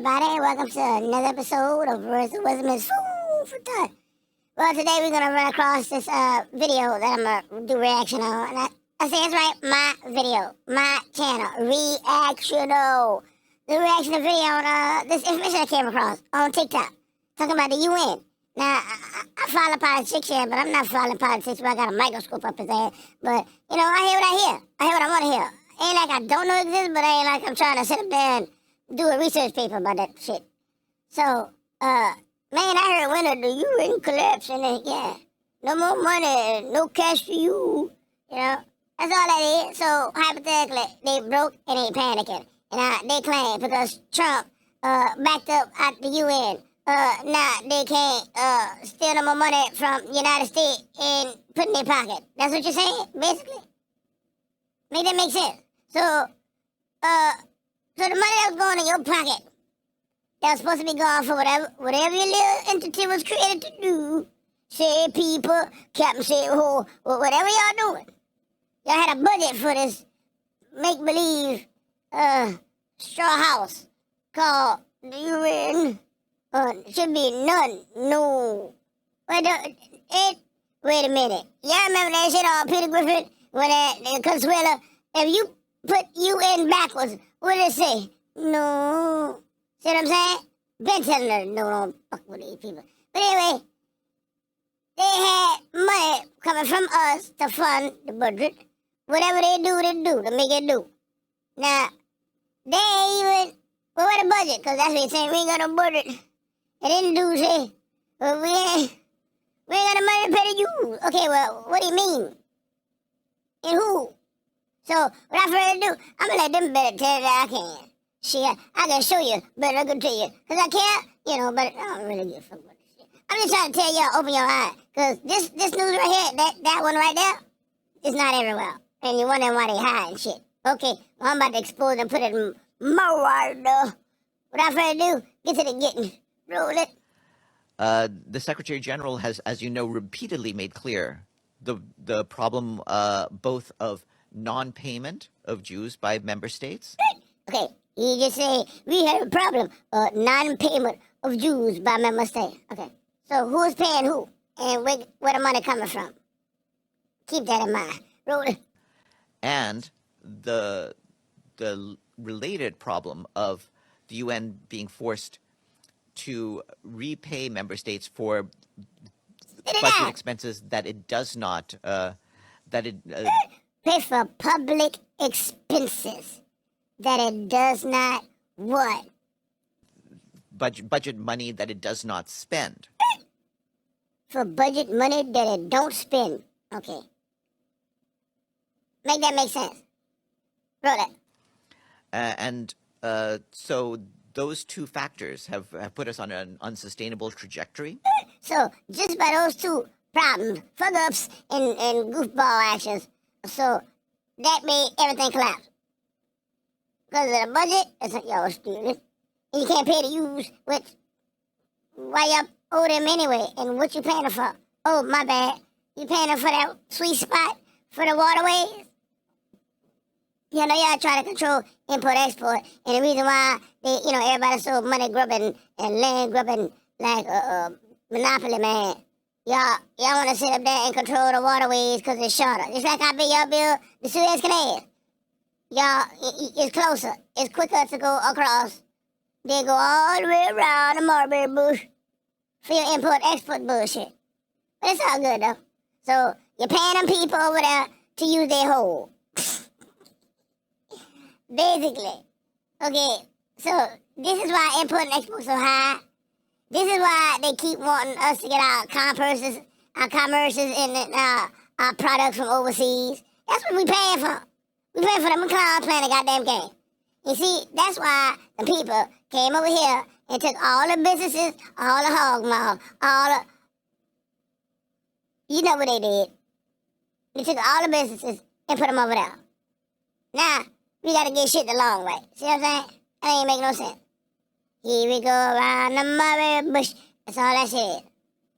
everybody. Welcome to another episode of Words of Wisdom is Food for Thought. Well, today we're going to run across this video that I'm going to do reaction on. And I say it's right, my video, my channel, reactional. The reaction video on this information I came across on TikTok, talking about the UN. Now, I follow politics here, but I'm not following politics where I got a microscope up his ass. But, you know, I hear what I hear. I hear what I want to hear. Ain't like I don't know it exists, but ain't like I'm trying to sit up there and do a research paper about that shit. So, man, I heard when the UN collapsed, and then, yeah, no more money, no cash for you. You know, that's all that is. So, hypothetically, they broke and they panicking. And they claim because Trump backed up at the UN, now they can't steal no more money from the United States and put in their pocket. That's what you're saying, basically? Make that make sense. So the money that was going in your pocket, that was supposed to be gone for whatever your little entity was created to do. Say people, Captain say who, whatever y'all doing. Y'all had a budget for this make-believe straw house called the UN. Should be none. No. Wait a minute. Y'all remember that shit on Peter Griffin when that Consuela? If you put UN backwards, what did it say? No. See what I'm saying? Been telling her no, don't fuck with these people. But anyway, they had money coming from us to fund the budget. Whatever they do to make it do. Now, they ain't even, well, where the budget? Because that's what he's saying, we ain't got no budget. It didn't do shit. Well, we ain't got the money to pay the you. Okay, well, what do you mean? And who? So, without further ado, I'm going to let them better tell you that I can. Shit, I can show you, but I can tell you. Because I can't, you know, but I don't really give a fuck about this shit. I'm just trying to tell y'all, open your eyes. Because this news right here, that one right there, is not everywhere. And you're wondering why they hiding shit. Okay, well, I'm about to expose and put it in more. Without further ado, get to the getting. Roll it. The Secretary General has, as you know, repeatedly made clear the problem both of non-payment of Jews by member states. Okay, you just say we have a problem non-payment of Jews by member states. Okay, so who's paying who, and where the money coming from? Keep that in mind. Roll it. And the related problem of the UN being forced to repay member states for budget expenses that it does not pay for public expenses that it does not what? Budget money that it does not spend. For budget money that it don't spend. Okay. Make that make sense. Roll it. So those two factors have put us on an unsustainable trajectory. So just by those two problems, fuck-ups and goofball actions, so that made everything collapse. Because of the budget, it's like, yo, stupid. And you can't pay the use, which, why y'all owe them anyway? And what you paying them for? Oh, my bad. You paying them for that sweet spot for the waterways? You know, y'all try to control import-export, and the reason why they, you know, everybody's so money grubbing and land grubbing like monopoly, man. Y'all want to sit up there and control the waterways because it's shorter. Just like I bet y'all build the Suez Canal. Y'all, it's closer. It's quicker to go across. They go all the way around the mulberry bush for your import-export bullshit. But it's all good, though. So, you're paying them people over there to use their hole. Basically. Okay, so this is why import and export so high. This is why they keep wanting us to get our commerces and our products from overseas. That's what we paying for. We paying for them clowns playing the goddamn game. You see, that's why the people came over here and took all the businesses, all the hog mall, you know what they did. They took all the businesses and put them over there. Now, we gotta get shit the long way. See what I'm saying? That ain't make no sense. Here we go around the mulberry bush. That's all that shit.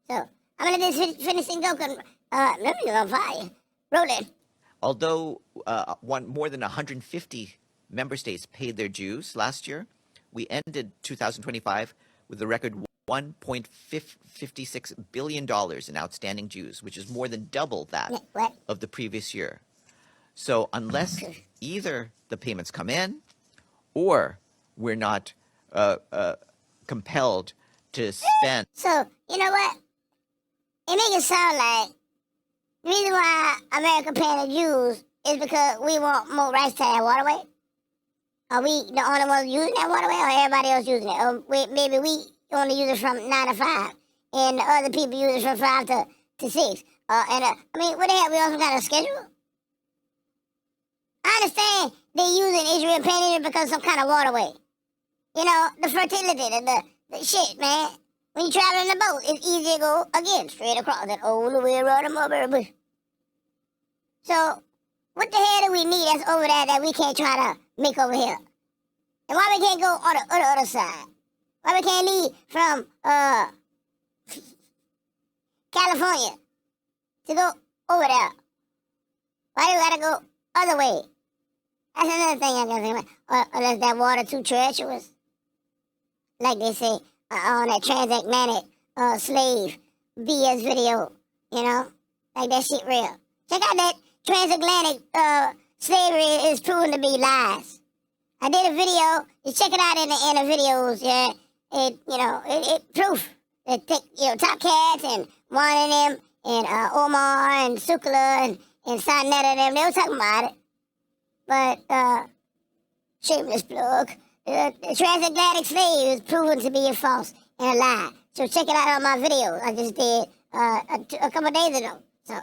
So, I'm gonna let this finish and go. Let me go on fire. Roll it. Although more than 150 member states paid their dues last year, we ended 2025 with a record $1.56 billion in outstanding dues, which is more than double that What? of the previous year. So unless either the payments come in or we're not compelled to spend. So, you know what? It makes it sound like the reason why America paying the Jews is because we want more rights to that waterway. Are we the only ones using that waterway, or everybody else using it? Or maybe we only use it from 9 to 5, and the other people use it from 5 to 6. I mean, what the hell? We on some kind of schedule? I understand they using Israel paying it because of some kind of waterway. You know, the fertility, the shit, man. When you travel in the boat, it's easy to go, again, straight across it, all the way around the mulberry bush. So, what the hell do we need that's over there that we can't try to make over here? And why we can't go on the other side? Why we can't leave from California to go over there? Why do we gotta go other way? That's another thing I gotta think about. Unless that water too treacherous. Like they say on that transatlantic slave BS video, you know? Like that shit real. Check out that transatlantic slavery is proven to be lies. I did a video. You check it out in the videos. Yeah, it proof. It take Top Cats and one of them and Omar and Sukla and Sonetta them. They were talking about it, but shameless plug. The transatlantic slave is proven to be a false and a lie. So check it out on my video I just did a couple days ago. So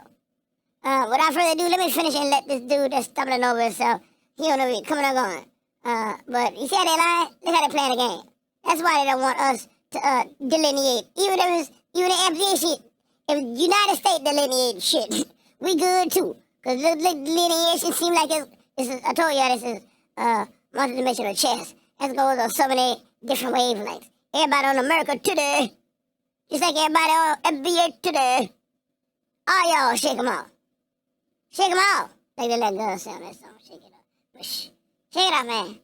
without further ado, let me finish and let this dude that's stumbling over himself. He don't know if he's coming or going. But you see how they lying? Look how they playing the game. That's why they don't want us to delineate. Even the FBA shit, if United States delineate shit, we good too. Because the delineation seems like it's I told you this is multidimensional chess. That goes on so many different wavelengths. Everybody on America today, just like everybody on FBA today. All y'all shake them off. Shake them off. Like they let girls sound that song. Shake it up. Shake it up, man.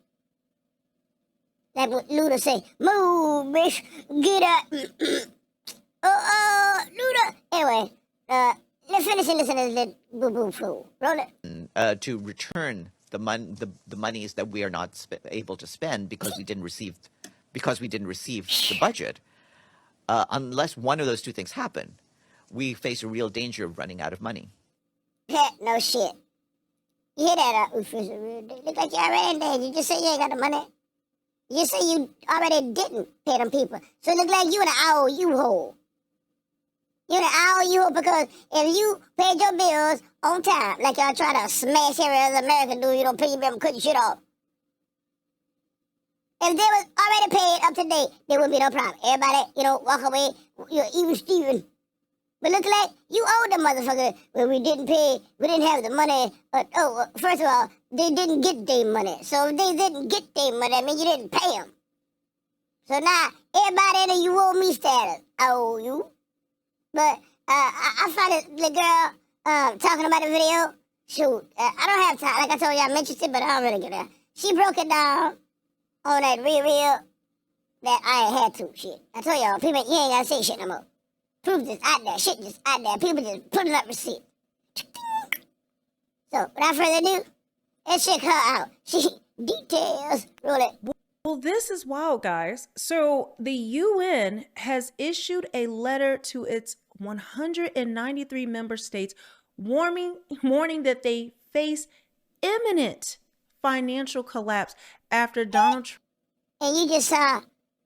Like what Luda say, move, bitch, get up. Luda. Anyway, let's finish and listen to the boo-boo flow. Roll it. To return the monies that we are not able to spend because we didn't receive the budget. Unless one of those two things happen, we face a real danger of running out of money. No shit. You hear that? Look like you already in there. You just say you ain't got the money. You say you already didn't pay them people. So it look like you in an IOU hole. You in an IOU hole because if you paid your bills on time, like y'all try to smash every other American dude, you don't pay your bill and cut your shit off. If they was already paid up to date, there wouldn't be no problem. Everybody, walk away. You're even Steven. But look like you owe the motherfucker when we didn't pay, we didn't have the money. First of all, they didn't get their money. So if they didn't get their money, I mean you didn't pay them. So now, everybody in the you owe me status, I owe you. But I found it, the girl talking about the video. Shoot, I don't have time. Like I told you, I'm interested, but I don't really get that. She broke it down on that real that I ain't had to. Shit. I told y'all, people, you ain't gotta say shit no more. Proof just out there, shit just out there. People just putting up receipt. So, without further ado, let's check her out. She details. Roll it. Well, this is wild, guys. So the UN has issued a letter to its 193 member states warning that they face imminent financial collapse after Donald Trump. And you just saw,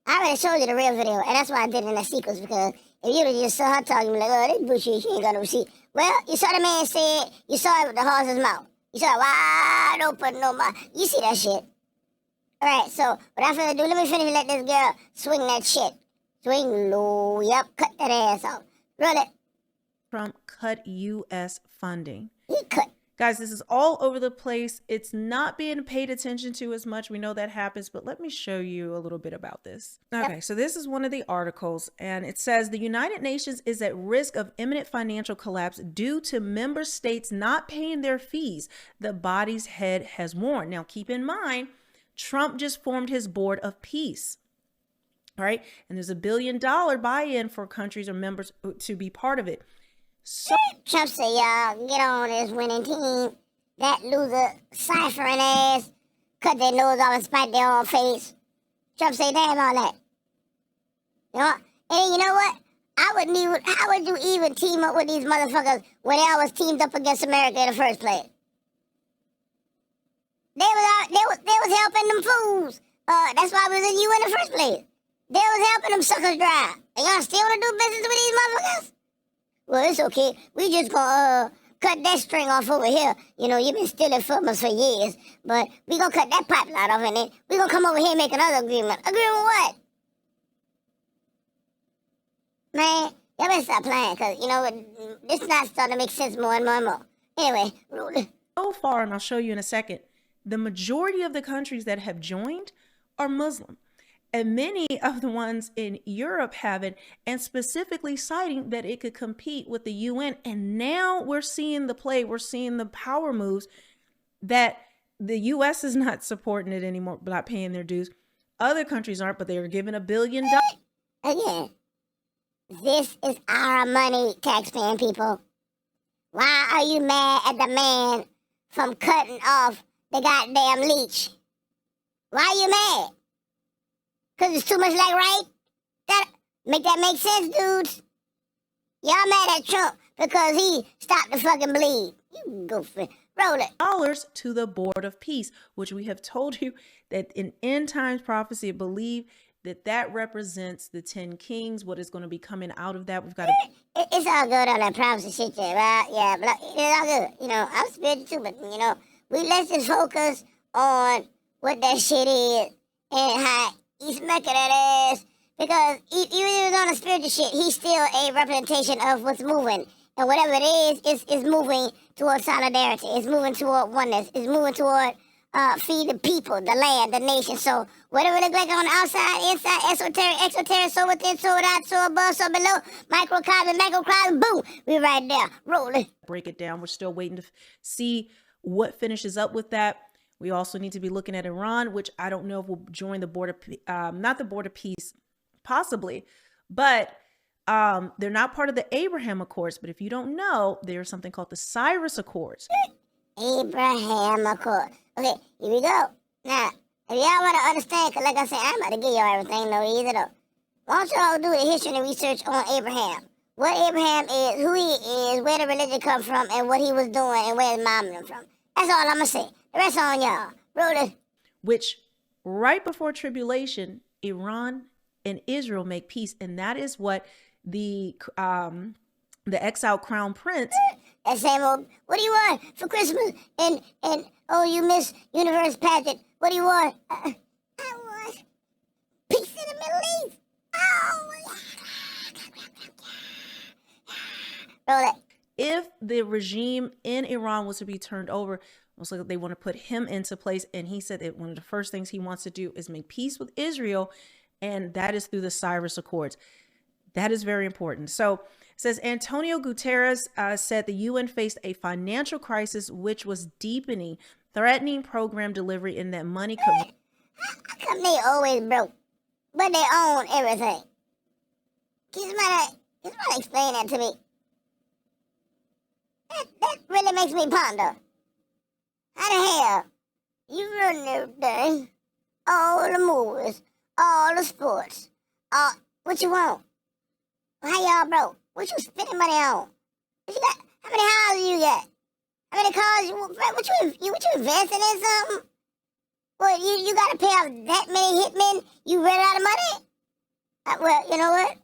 I already showed you the real video, and that's why I did it in the sequence, because if you just saw her talking, you'd be like, oh, this bullshit, she ain't got no receipt. Well, you saw the man say it, you saw it with the horse's mouth. You saw it wide open, no mouth. You see that shit. All right, so without further ado, let me finish and let this girl swing that shit. Swing low, yep, cut that ass off. Roll it. Trump cut U.S. funding. He cut. Guys, this is all over the place. It's not being paid attention to as much. We know that happens, but let me show you a little bit about this. Okay, so this is one of the articles, and it says the United Nations is at risk of imminent financial collapse due to member states not paying their fees, the body's head has warned. Now, keep in mind, Trump just formed his board of peace. All right. And there's $1 billion buy-in for countries or members to be part of it. So Trump said, y'all, get on this winning team. That loser, ciphering ass, cut their nose off and spite their own face. Trump said, damn all that. You know, and you know what? How would you even team up with these motherfuckers when they always teamed up against America in the first place? They was helping them fools. That's why we was in UN in the first place. They was helping them suckers dry. And y'all still want to do business with these motherfuckers? Well, it's okay. We just gonna cut that string off over here. You know, you've been stealing from us for years, but we gonna cut that pipeline off, and then we gonna come over here and make another agreement. Agreement with what? Man, y'all better stop playing, because, you know, this not starting to make sense more and more and more. Anyway. So far, and I'll show you in a second, the majority of the countries that have joined are Muslim. And many of the ones in Europe haven't, and specifically citing that it could compete with the UN. And now we're seeing the play, we're seeing the power moves that the US is not supporting it anymore, not paying their dues. Other countries aren't, but they are given $1 billion. Again, this is our money, taxpaying people. Why are you mad at the man from cutting off the goddamn leech? Why are you mad? Because it's too much like right? Make that make sense, dudes? Y'all mad at Trump because he stopped the fucking bleed. You can go for it. Roll it. Dollars to the Board of Peace, which we have told you that in end times prophecy, believe that represents the 10 kings, what is going to be coming out of that. We've got to... It's all good on that prophecy shit there, right? Yeah, but it's all good. You know, I'm spiritual too, but, you know, let's just focus on what that shit is and how he's smacking that ass. Because even if he was on a spiritual shit, he's still a representation of what's moving. And whatever it is moving toward solidarity. It's moving toward oneness. It's moving toward feed the people, the land, the nation. So whatever it looks like on the outside, inside, exoteric, so within, so without, so above, so below, microcosm, macrocosm, boom, we right there, rolling. Break it down. We're still waiting to see what finishes up with that. We also need to be looking at Iran, which I don't know if we'll join the Board of, not the Board of Peace, possibly, but they're not part of the Abraham Accords. But if you don't know, there's something called the Cyrus Accords. Abraham Accord. Okay, here we go. Now, if y'all want to understand, because like I said, I'm about to give y'all everything, no easy though. Why don't y'all do the history and research on Abraham? What Abraham is, who he is, where the religion come from, and what he was doing, and where his mom came from. That's all I'm going to say. The rest on y'all. Roll it. Which, right before tribulation, Iran and Israel make peace. And that is what the exiled crown prince... That same old, what do you want for Christmas? And oh, you Miss Universe pageant. What do you want? I want peace in the Middle East. Oh, roll it. If the regime in Iran was to be turned over, looks like they want to put him into place. And he said that one of the first things he wants to do is make peace with Israel. And that is through the Cyrus Accords. That is very important. So it says Antonio Guterres said the UN faced a financial crisis, which was deepening, threatening program delivery, and that money could... How come they always broke, but they own everything? Can somebody explain that to me? That really makes me ponder. How the hell you run everything, all the movies, all the sports, what you want? How y'all broke? What you spending money on? What you got? How many houses you got? How many cars you what you investing in something? What you gotta pay off that many hitmen? You ran out of money? Well, you know what?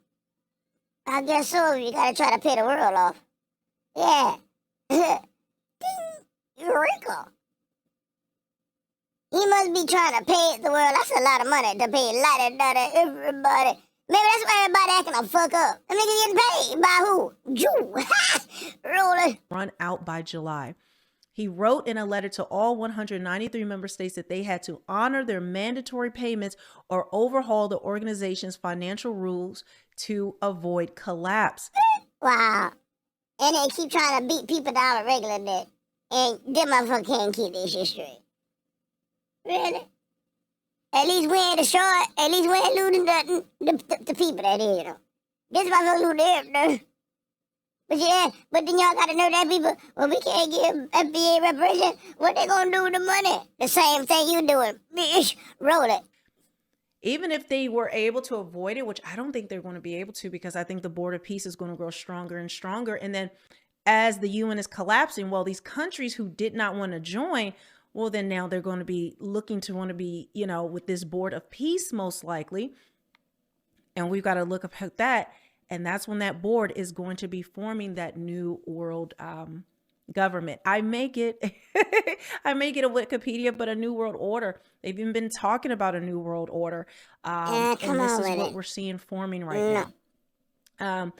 I guess so. You gotta try to pay the world off. Yeah. Ding, Eureka. He must be trying to pay the world. That's a lot of money to pay lighter, everybody. Maybe that's why everybody acting a fuck up. Them niggas getting paid by who? Jew. Rolling. Run out by July. He wrote in a letter to all 193 member states that they had to honor their mandatory payments or overhaul the organization's financial rules to avoid collapse. Wow. And they keep trying to beat people down with regular debt. And them motherfuckers can't keep this shit straight. Really? At least we ain't destroy. At least we ain't losing nothing. The people that is, you know. This motherfucker lose everything. But yeah, but then y'all gotta know that people, well, we can't give FBA reparation. What they gonna do with the money? The same thing you doing. Bitch, roll it. Even if they were able to avoid it, which I don't think they're going to be able to, because I think the Board of Peace is going to grow stronger and stronger. And then as the UN is collapsing, well, these countries who did not want to join, well, then now they're going to be looking to want to be, you know, with this Board of Peace, most likely. And we've got to look up at that. And that's when that board is going to be forming that new world government. I make it a Wikipedia, but a new world order. They've even been talking about a new world order. And this is what we're seeing forming right now.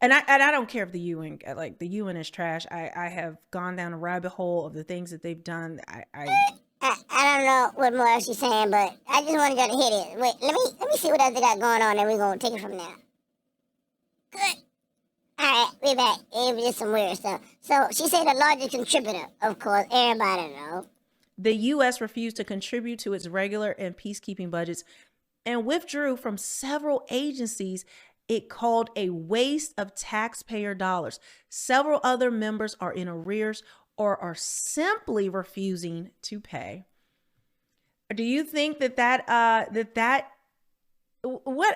And I don't care if the UN, like the UN is trash. I have gone down a rabbit hole of the things that they've done. I don't know what more else she's saying, but I just wanted y'all to hit it. Wait, let me see what else they got going on, and we're gonna take it from there. Good. Alright, we back. It was just some weird stuff. So she said the largest contributor, of course, everybody knows. The U.S. refused to contribute to its regular and peacekeeping budgets and withdrew from several agencies it called a waste of taxpayer dollars. Several other members are in arrears or are simply refusing to pay. Do you think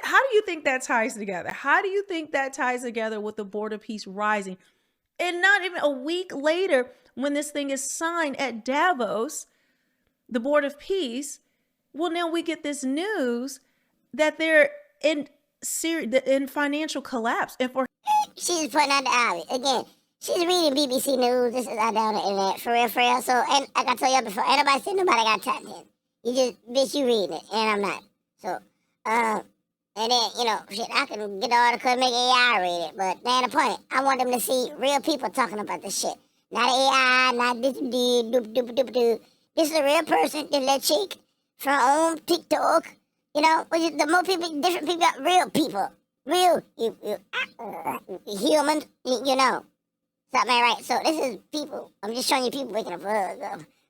how do you think that ties together? How do you think that ties together with the Board of Peace rising? And not even a week later, when this thing is signed at Davos, the Board of Peace, well, now we get this news that they're in financial collapse. And for she's putting out the alley again. She's reading BBC News. This is out there on the internet, for real. So, and like I told y'all before, anybody said nobody got tapped in. You just, bitch, you reading it, and I'm not. So, and then, you know, shit, I can get the article and make AI read it, but that ain't the point. I want them to see real people talking about this shit. Not AI, not this doop. This is a real person, this little chick from TikTok. You know, the more people, different people, got real people. Real humans, you know. Something ain't right. So this is people. I'm just showing you people waking up.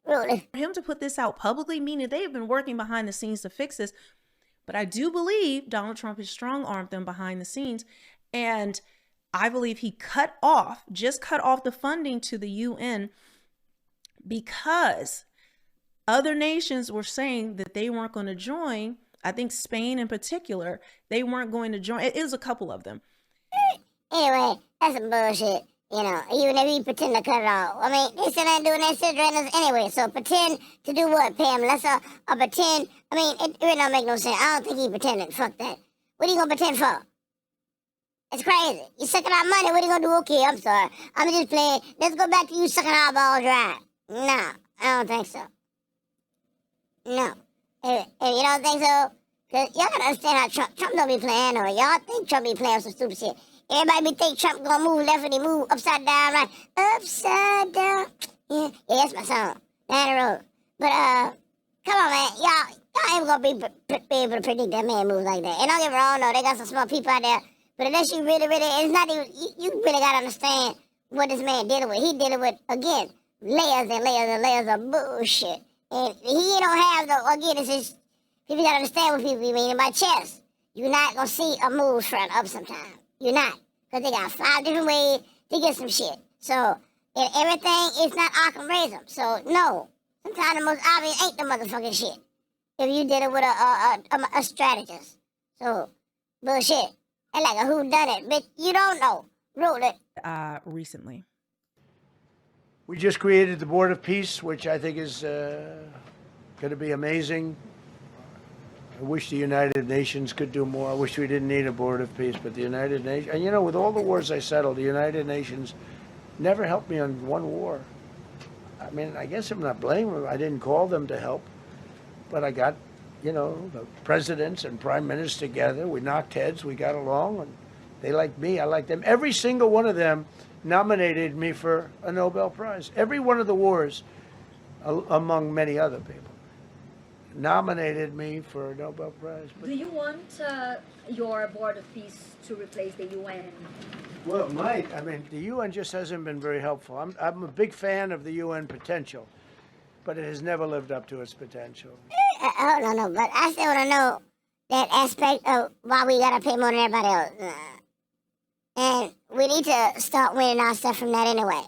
Really. For him to put this out publicly, meaning they've been working behind the scenes to fix this. But I do believe Donald Trump has strong-armed them behind the scenes. And I believe he just cut off the funding to the UN because other nations were saying that they weren't going to join. I think Spain in particular, they weren't going to join. It was a couple of them. Anyway, that's some bullshit. You know, even if you pretend to cut it off. I mean, they still ain't doing that shit right now anyway. So pretend to do what, Pam? Or pretend. I mean, it really don't make no sense. I don't think he pretending. Fuck that. What are you gonna pretend for? It's crazy. You sucking our money. What are you gonna do? Okay, I'm sorry. I'm just playing. Let's go back to you sucking our balls dry. No, I don't think so. No. If you don't think so, because y'all gotta understand how Trump don't be playing, or y'all think Trump be playing some stupid shit. Everybody be think Trump gonna move left and he move upside down, right? Upside down. Yeah, that's my song. Down the road. But, come on, man. Y'all ain't gonna be able to predict that man moves like that. And don't get me wrong, though. They got some smart people out there. But unless you really, it's not even, you really gotta understand what this man dealing with. He dealing with, again, layers and layers and layers of bullshit. And he don't have again, it's just, people gotta understand what people be meaning by chess. You're not gonna see a move front up sometime. You're not. Because they got 5 different ways to get some shit. So, and everything is not Occam Razor. So, no. Sometimes the most obvious ain't the motherfucking shit. If you did it with a strategist. So, bullshit. And like a whodunit. But you don't know. Roll it. Recently. We just created the Board of Peace, which I think is going to be amazing. I wish the United Nations could do more. I wish we didn't need a Board of Peace, but the United Nations, and you know, with all the wars I settled, the United Nations never helped me on one war. I mean, I guess I'm not blaming them. I didn't call them to help, but I got, you know, the presidents and prime ministers together. We knocked heads, we got along, and they liked me, I liked them. Every single one of them nominated me for a Nobel Prize. Every one of the wars, among many other people, nominated me for a Nobel Prize. Do you want your Board of Peace to replace the UN? Well, it might. I mean, the UN just hasn't been very helpful. I'm a big fan of the UN potential, but it has never lived up to its potential. hold on, no, but I still want to know that aspect of why we gotta pay more than everybody else. And we need to start winning our stuff from that anyway.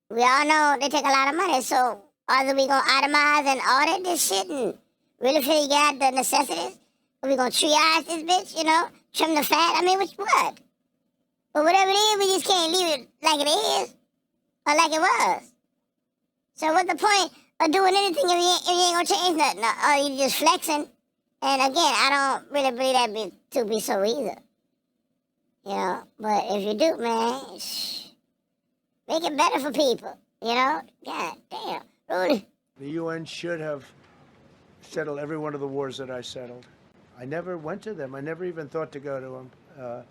We all know they take a lot of money, so either we gonna itemize and audit this shit and really figure out the necessities, or we gonna triage this bitch, you know, trim the fat. I mean, which what? But whatever it is, we just can't leave it like it is or like it was. So what's the point of doing anything if you ain't gonna change nothing? Or you just flexing? And again, I don't really believe that to be so either. You know, but if you do, man, make it better for people. You know, god damn, Rudy. The UN should have settled every one of the wars that I settled. I never went to them. I never even thought to go to them.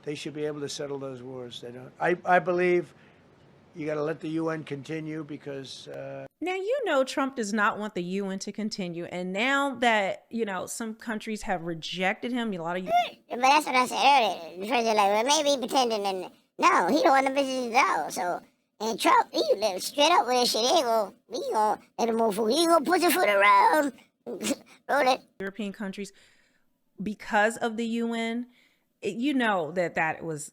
They should be able to settle those wars. They don't. I believe you got to let the UN continue because. Now, you know, Trump does not want the UN to continue. And now that, you know, some countries have rejected him, a lot of you. But that's what I said earlier. The president like, well, maybe he pretending. And no, he don't want the business at all. So, and Trump, he live straight up with shit. He gonna let him move forward. He gonna put your foot around. Roll it. European countries, because of the UN, you know that was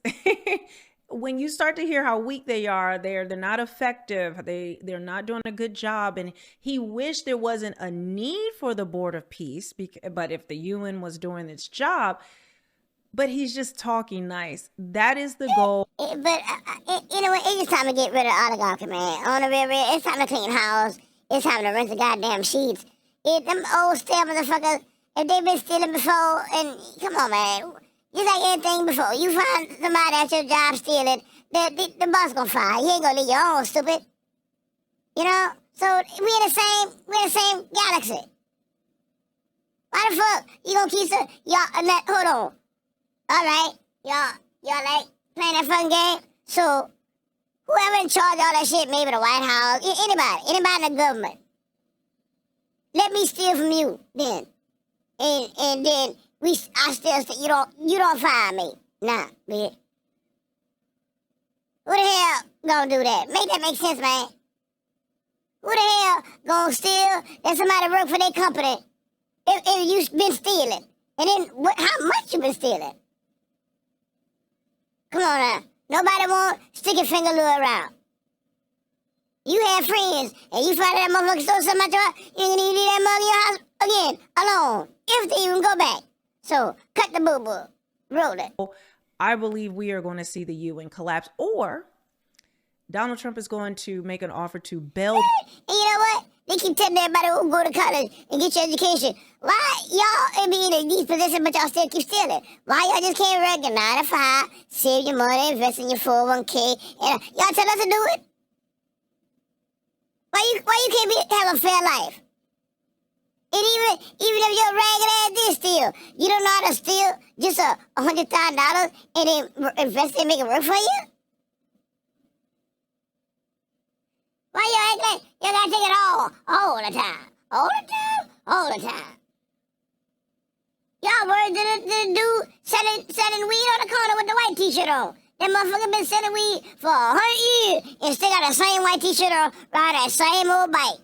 when you start to hear how weak they are, they're not effective, they're not doing a good job, and he wished there wasn't a need for the Board of Peace, but if the UN was doing its job, but he's just talking nice. That is the goal. But you know what? It's just time to get rid of oligarchy, man. On the real, it's time to clean house. It's time to rinse the goddamn sheets. Them old stale motherfuckers, if they've been stealing before, and come on, man. Just like anything before, you find somebody at your job stealing, the boss gonna fire. You ain't gonna leave your own, stupid. You know? So we in the same galaxy. Why the fuck you gonna keep hold on. Alright, y'all like playing that fucking game? So whoever in charge of all that shit, maybe the White House, anybody in the government, let me steal from you then. And then I still say you don't fire me. Nah, bitch. Who the hell gonna do that? Make that make sense, man. Who the hell gonna steal and somebody work for their company if you been stealing? And then how much you been stealing? Come on now. Nobody want sticky finger Lou around. You have friends and you find that motherfucker stole something out your house, you ain't gonna leave that mug in your house again, alone, if they even go back. So, cut the boo-boo. Roll it. I believe we are going to see the UN collapse, or Donald Trump is going to make an offer to build. And you know what? They keep telling everybody who go to college and get your education. Why y'all be in these positions but y'all still keep stealing? Why y'all just can't work a 9 to 5, save your money, invest in your 401k, and y'all tell us to do it? Why you can't have a fair life? And even if you're ragged ass did steal, you don't know how to steal just $100,000 and then invest it and make it work for you? Why you act like you gotta take it all the time? All the time. Y'all worried that the dude selling weed on the corner with the white t-shirt on. That motherfucker been selling weed for 100 years and still got the same white t-shirt on, riding that same old bike.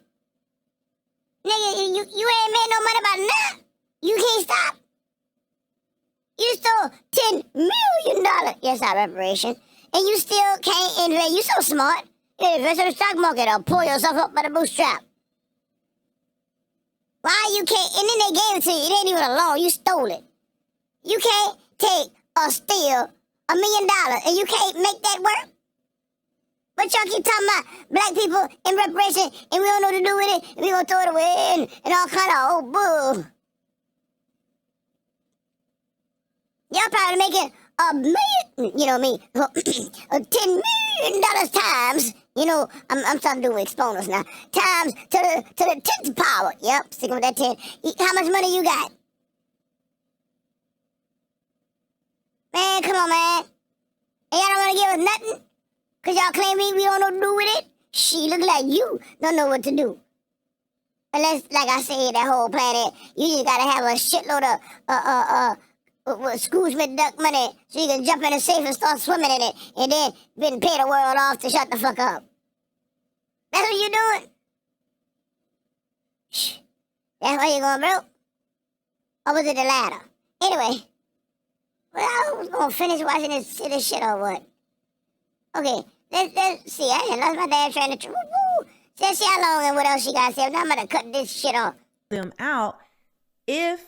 Nigga, you ain't made no money about nothing. You can't stop. You stole $10 million. Yes, our reparation. And you still can't invest. You so smart. You invest in the stock market or pull yourself up by the bootstrap. Why you can't? And then they gave it to you. It ain't even a loan. You stole it. You can't take or steal $1 million and you can't make that work? But y'all keep talking about black people in reparation and we don't know what to do with it and we gonna throw it away and all kind of old bull. Y'all probably making $1 million, you know me, $10 million times, you know, I'm starting to do exponents now, times to the 10th power. Yep, sticking with that 10. How much money you got? Man, come on, man. And y'all don't want to give us nothing? Because y'all claim we don't know what to do with it? She look like you don't know what to do. Unless, like I said, that whole planet, you just got to have a shitload of Scrooge McDuck money so you can jump in the safe and start swimming in it and then pay the world off to shut the fuck up. That's what you doing? Shh. That's why you're going broke? Or was it the latter? Anyway, well, I was going to finish watching this shit or what? Okay, let's see. I lost my damn train of thought. Let's see how long and what else she got to say. Now I'm going to cut this shit off. Them out if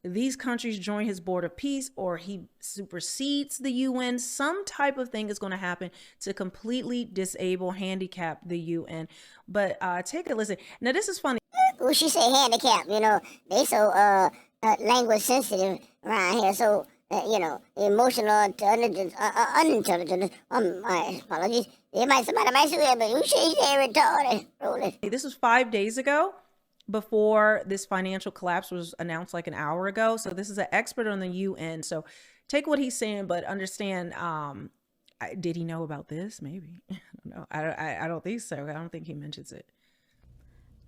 these countries join his board of peace or he supersedes the UN. Some type of thing is going to happen to completely disable, handicap the UN. But take a listen. Now this is funny. Well, she say handicap. You know, they so language sensitive around here. So emotional to unintelligent. My apologies. Somebody might say that, but you say retarded. Rolling. This was 5 days ago, before this financial collapse was announced like an hour ago. So this is an expert on the UN. So take what he's saying, but understand, did he know about this? Maybe. I don't know. I don't think so. I don't think he mentions it.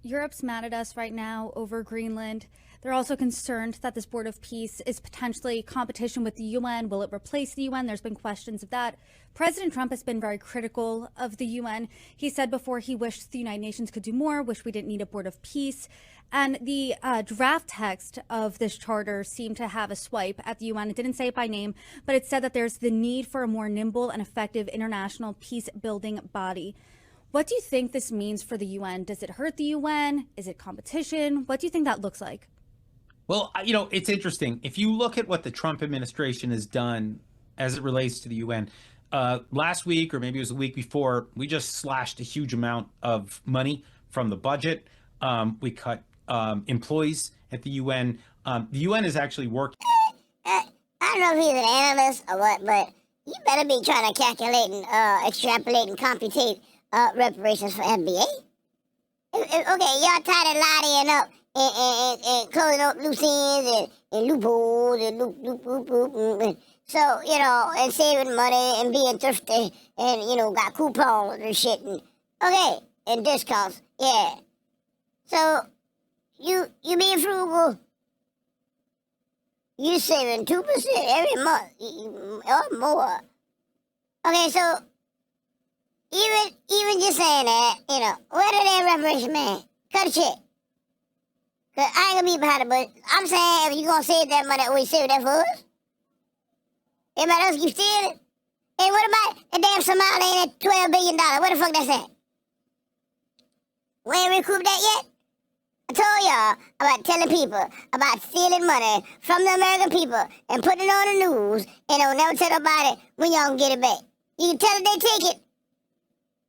Europe's mad at us right now over Greenland. They're also concerned that this board of peace is potentially competition with the UN. Will it replace the UN? There's been questions of that. President Trump has been very critical of the UN. He said before he wished the United Nations could do more, wished we didn't need a board of peace. And the draft text of this charter seemed to have a swipe at the UN. It didn't say it by name, but it said that there's the need for a more nimble and effective international peace-building body. What do you think this means for the UN? Does it hurt the UN? Is it competition? What do you think that looks like? Well, it's interesting. If you look at what the Trump administration has done as it relates to the UN, last week, or maybe it was the week before, we just slashed a huge amount of money from the budget. We cut employees at the UN. The UN is actually working. I don't know if he's an analyst or what, but you better be trying to calculate and extrapolate and computate reparations for FBA. Okay, y'all tired of lying up and closing up loose ends and loopholes and loop. So, and saving money and being thrifty and, got coupons and shit. And discounts, yeah. So, you being frugal, you saving 2% every month or more. Okay, so, even just saying that, where did that reparation man? Cut a check. Cause I ain't gonna be behind it, but I'm saying if you gonna save that money, we save that for us. Everybody else keep stealing. And what about the damn Somali and that $12 billion? Where the fuck that's at? We ain't recouped that yet? I told y'all about telling people about stealing money from the American people and putting it on the news, and they'll never tell nobody when y'all gonna get it back. You can tell them they take it,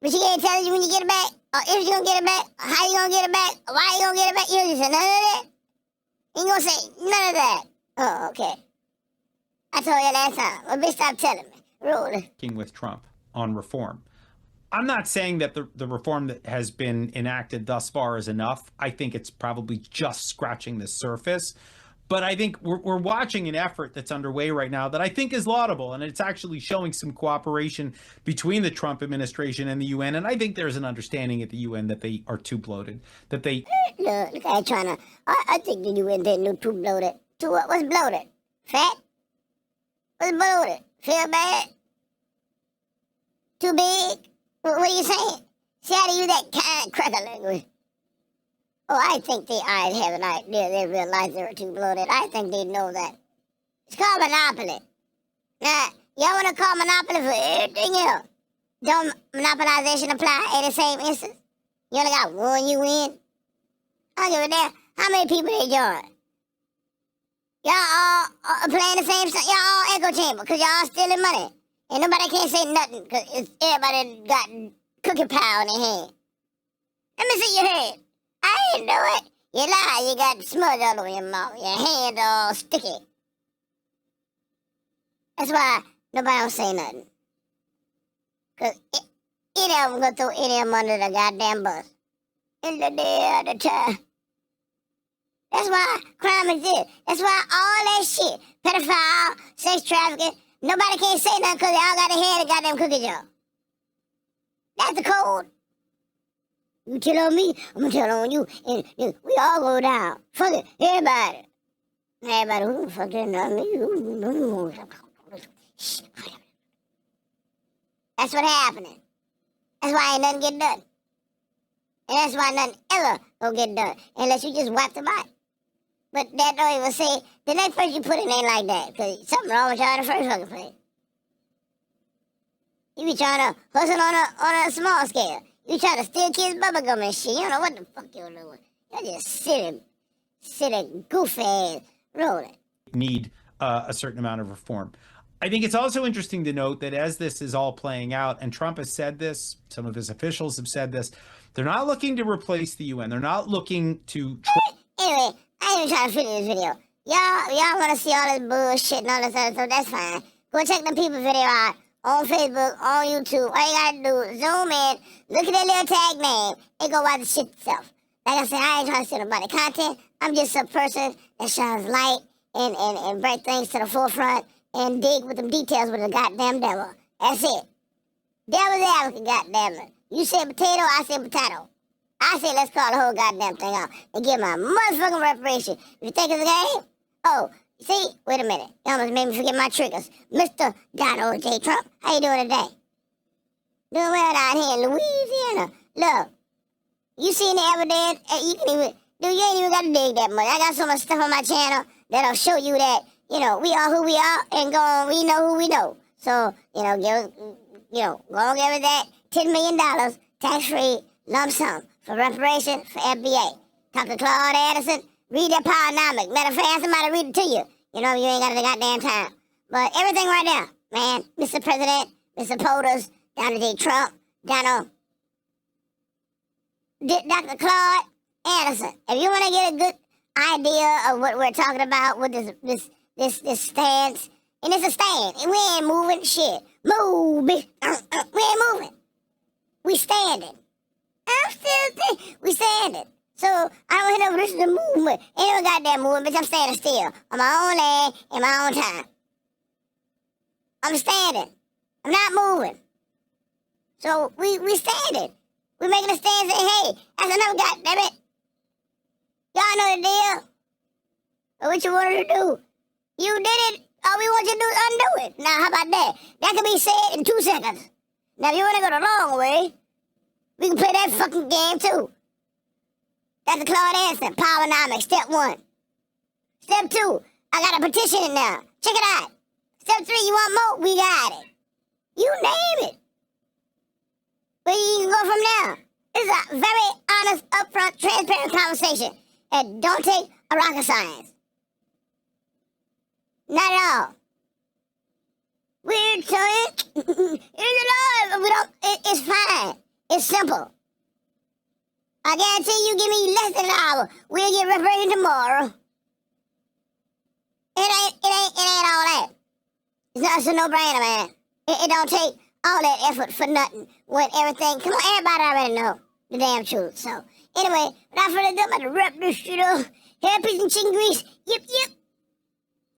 but you can't tell you when you get it back, or if you're gonna get it back, or how you gonna get it back, or why you gonna get it back. You don't say none of that. You ain't gonna say none of that. Oh, okay. I told you last time. Well, bitch, stop telling me. Rolling. With Trump on reform. I'm not saying that the reform that has been enacted thus far is enough. I think it's probably just scratching the surface. But I think we're watching an effort that's underway right now that I think is laudable, and it's actually showing some cooperation between the Trump administration and the UN. And I think there's an understanding at the UN that they are too bloated. That they look, I ain't trying to. I think the UN didn't too bloated. Too what? What's bloated? Fat? What's bloated? Feel bad? Too big? What are you saying? See how to use that kind cracker language. Oh, I think they have an idea. They realize they were too bloated. I think they know that. It's called monopoly. Now, y'all want to call monopoly for everything else? Don't monopolization apply in the same instance? You only got one UN? I don't give a damn how many people they join. Y'all all playing the same stuff. Y'all all echo chamber because y'all stealing money. And nobody can't say nothing because everybody got cookie pie on their hand. Let me see your head. I didn't know it. You lie, you got smudge all over your mouth. Your hands all sticky. That's why nobody don't say nothing. Because any of them gonna throw any of them under the goddamn bus. In the day of the time. That's why crime exists. That's why all that shit, pedophile, sex trafficking, nobody can't say nothing because they all got their head and goddamn cookie jar. That's the code. You tell on me, I'm gonna tell on you, and we all go down. Fuck it, everybody. Everybody, who the fuck that not me? That's what happening. That's why ain't nothing get done. And that's why nothing ever gonna get done unless you just wipe the body. But that don't even say, the next person you put in ain't like that, because something wrong with y'all in the first fucking place. You be trying to hustle on a small scale. You trying to steal kids' bubblegum and shit. You don't know what the fuck you're doing. You're just sitting goofy ass rolling. Need a certain amount of reform. I think it's also interesting to note that as this is all playing out, and Trump has said this, some of his officials have said this, they're not looking to replace the UN. They're not looking to... Anyway, I ain't even trying to finish this video. Y'all want to see all this bullshit and all this other stuff, that's fine. Go check them people video out on Facebook, on YouTube. All you gotta do is zoom in, look at that little tag name, and go watch the shit itself. Like I said, I ain't trying to sit about the content. I'm just a person that shines light and bring things to the forefront and dig with them details with the goddamn devil. That's it. Devil's advocate, goddamn it. You say potato, I say potato. I say let's call the whole goddamn thing off and give my motherfucking reparation. If you think it's a game, oh, see, wait a minute. You almost made me forget my triggers. Mr. Donald J. Trump, how you doing today? Doing well down here in Louisiana. Look, you seen the evidence, you can even, dude, you ain't even got to dig that much. I got so much stuff on my channel that'll show you that, you know, we are who we are and go on, we know who we know. So, you know, go on give us that $10 million tax-free lump sum for reparation for FBA. Talk to Claude Anderson, read that Powernomic. Matter of fact, ask somebody to read it to you. You know, you ain't got the goddamn time. But everything right now, man, Mr. President, Mr. POTUS, Donald J. Trump, Dr. Claude Anderson. If you want to get a good idea of what we're talking about with this stance, and it's a stand, and we ain't moving shit. Move, bitch. We ain't moving. We standing. I'm still we standing. So I don't hear no this is a movement. Ain't no goddamn movement, bitch. I'm standing still on my own land in my own time. I'm standing. I'm not moving. So we standing. We making a stand saying, hey, that's enough, goddammit. Y'all know the deal. But what you wanted to do? You did it. All we want you to do is undo it. Now, how about that? That can be said in 2 seconds. Now, if you want to go the long way, we can play that fucking game, too. That's the Claude Anderson, Powernomics, step 1. Step 2, I got a petition in now. Check it out. Step 3, you want more? We got it. You name it. Where you can go from now. This is a very honest, upfront, transparent conversation. And don't take a rocket science. Not at all. We're trying. It's alive. We don't. It's fine. It's simple. I guarantee you, give me less than an hour. We'll get reparated tomorrow. It ain't all that. It's a no-brainer, man. It don't take all that effort for nothing. When everything, come on, everybody already know the damn truth. So anyway, without further ado, I'm about to wrap this shit up. Hair, peas, and chicken grease. Yip, yip.